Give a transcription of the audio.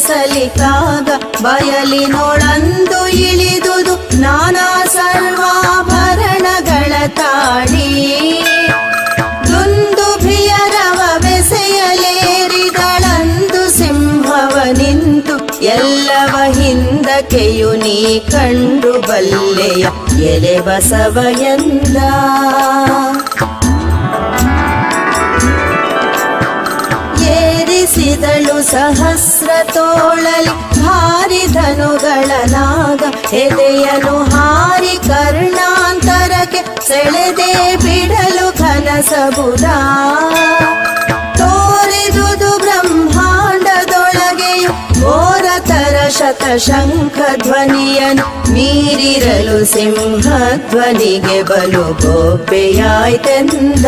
ಸಲಿತಾಗ ಬಯಲಿನೊಳಂದು ಇಳಿದುದು ನಾನಾ ಸರ್ವಾಭರಣಗಳ ತಾಳಿ ದುಂದುಭಿಯರವ ಬೆಸೆಯಲೇರಿದಳಂದು ಸಿಂಹವ ನಿಂತು ಎಲ್ಲವ ಹಿಂದಕೆಯು ನೀ ಕಂಡು ಬಲ್ಲೆಯ ಎಲೆ ಬಸವ ಎಂದ. ಏರಿಸಿದಳು ಸಹಸ್ರ ತೋಳಲಿ ಭಾರಿ ಧನುಗಳ ನಾಗ ಎದೆಯನು ಹಾರಿ ಕರ್ಣಾಂತರಕ್ಕೆ ಸೆಳೆದೆ ಬಿಡಲು ಕನಸಬುದ ತೋರಿದುದು ಬ್ರಹ್ಮಾಂಡದೊಳಗೆಯು ಘೋರತರ ಶತಶಂಖ ಧ್ವನಿಯನು ಮೀರಿರಲು ಸಿಂಹ ಧ್ವನಿಗೆ ಬಲು ಗೋಪೆಯಾಯ್ತೆಂದ.